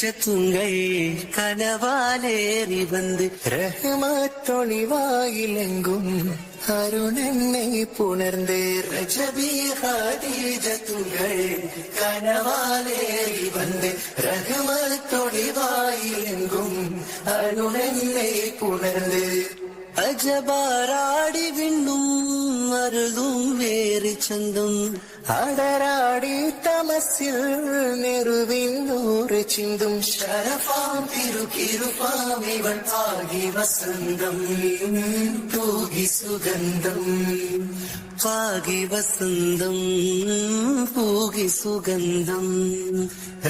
ഖദീജത്തുങ്ങൾ കനവാലേറി വന്ന് റഹ്മത്തൊളിവായിലെങ്കും അരുണെന്നെ പുണർന്ന് റജബി ഖദീജത്തുങ്ങൾ കനവാലേറി വന്ന് റഹ്മത്തൊളിവായിലെങ്കും അരുണെന്നെ പുണർന്ന് അജബാരാടി വിണ്ണും അരുളും വേറി ചന്തും അടരാടി തമസിൽ നെറുവിന്നൂറ് ചിന്തും ശരഫാം തിരുകിരുപ്പാം ഇവൻ പാകി വസന്തം പൂകി സുഗന്ധം പാകി വസന്തം പൂകി സുഗന്ധം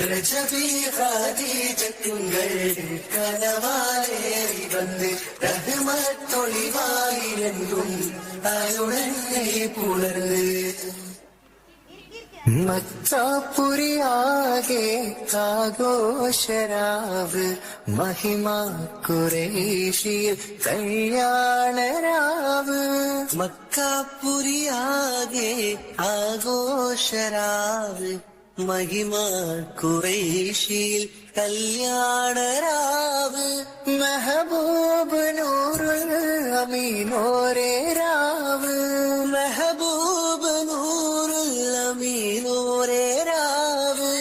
രജബി ഖദീജത്തുങ്ങൾ കനവാലേറി വന്ന് റഹ്മത്തൊളിവായിലെങ്കും അരുണെന്നെ പുണർന്ന് മക്കാപുരിയാകെ ആഘോഷരാവ് മഹിമ ഖുറൈശിയിൽ കല്യാണരാവ് മക്കാപുരിയാകെ ആഘോഷരാവ് മഹിമ ഖുറൈശിയിൽ കല്യാണരാവ് മെഹബൂബ് നൂറുൽ അമീനോരേ രാവ് മെഹബൂബ് നൂറുൽ അമീനോരേ രാവ്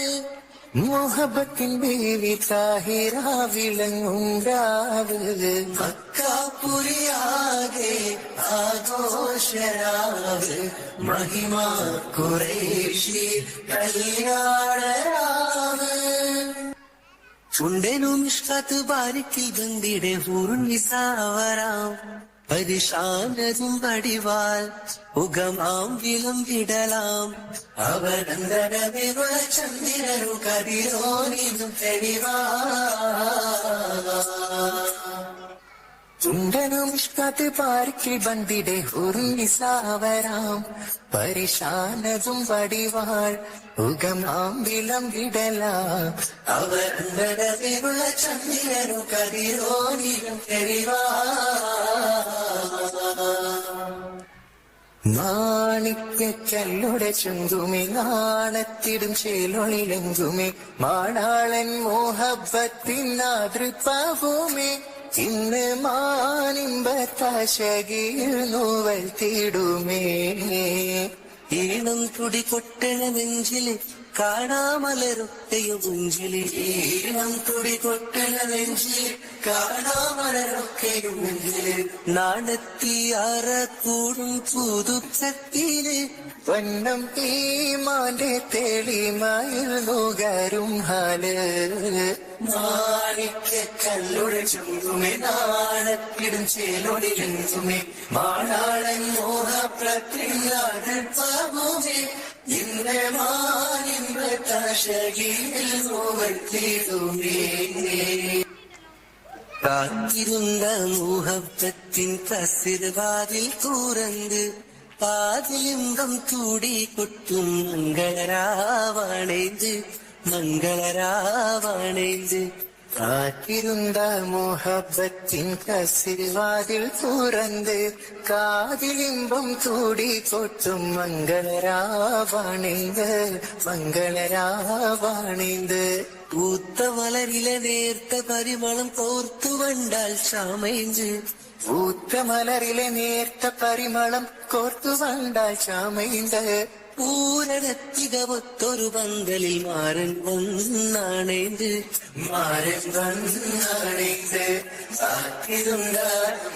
മുഹബത്തിൻ ബീവി താഹിറ വിളങ്ങും രാവ് മക്കാപുരിയാകെ ആഘോഷരാവ് മഹിമ ഖുറൈശി കല്യാണരാവ് ചുണ്ടനും ഇഷ്കത്ത് ബാരിക്കിൽ ബന്ദിടെ ഹൂറുൻ നിസാവരാം പരിശാനതും പടിവാൽ ഉഗമാം വിളംവിടലാം അവനന്ദനവിരുള ചന്ദ്രനു കതിരോനിതും തെളിവാ ചുണ്ടനും ഇഷ്കത്ത് പാർക്കിൽ ബന്ദിടെ ഹുർനിസാവരാം പരിശാനതും പടിവാൾ ഉഗമാം വിളംവിടലാം അവനന്ദനവിരുള ചന്ദ്രനു കതിരോനിതും തെളിവാ മാണിക്യക്കല്ലുടെ ചുങ്കുമി നാണത്തിടും ചേലൊളിലെങ്കുമേ മാണാളൻ മോഹബത്തിൻ ആതൃപ്പാവുമേ ഇന്ന് മാനിമ്പത്താശകിയിൽ നോവൽ തീടുമേ ഈണം തുടി കൊട്ടണ നെഞ്ചില് കാണാമലരൊക്കെയും മുഞ്ചില് ഈണം തുടി കൊട്ടണ നെഞ്ചില് കാണാമലരൊക്കെയും മുഞ്ചില് നാണത്തിയാറ കൂടും പുതുക്കത്തില് വണ്ണം ഈമാന്റെ തെളിമയിൽ നുകരും ഹാല് മാണിക്യക്കല്ലുടെ ചുങ്കുമേ നാണത്തിടും ചേലൊടിലെങ്കുമേ മാണാളൻ മോഹപ്രത്യാകുമേ ഇന്ന് മാനിമ്പത്താശകിയിൽ നോവത്തിടുമേ കാത്തിരുന്ന മുഹബത്തിൻ കസിർവാതിൽ തുറന്ന് പാതിലിംബം കൂടി കൊട്ടും മംഗളരാവണേത് മംഗളരാവണേത് കാത്തിരുന്ന മോഹബത്തിൻ കസിർവാതിൽ തുറന്ന് കാതിലിമ്പം കൂടി കൊട്ടും മംഗളരാവണേത് മംഗളരാവണേത് പൂത്ത മലരിലെ നേർത്ത പരിമളം കോർത്തു വണ്ടാൽ ചാമേഞ്ച് പൂത്ത മലരിലെ നേർത്ത പരിമളം കോർത്തു വണ്ടാൽ ചാമൈന്ത് പൂരണത്തികവത്തൊരു പന്തലിൽ മാരൻ വന്നാണേത് മാരൻ വന്നാണേത് കാത്തിരുന്ന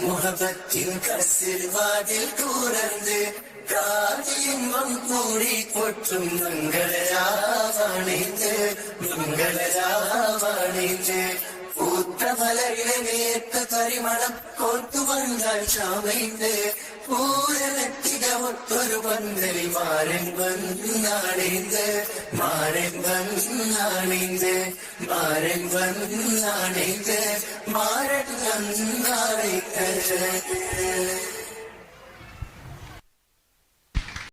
മുഹബത്തിൻ കസിർവാതിൽ തുറന്ന് കാതിലിമ്പം കൂടി കൊട്ടും മംഗളരാവണേത് മംഗളരാവണേത് പൂത്ത മലരിലെ നേർത്ത പരിമളം കോർത്തു വന്നാൽ ചാമൈന്ത് പൂരനത്തികവത്തൊരു പന്തലിൽ മാരൻ വന്നാണേത് മാരൻ വന്നാണേത് മാരൻ വന്നാണേത് മാരൻ വന്നാണേത്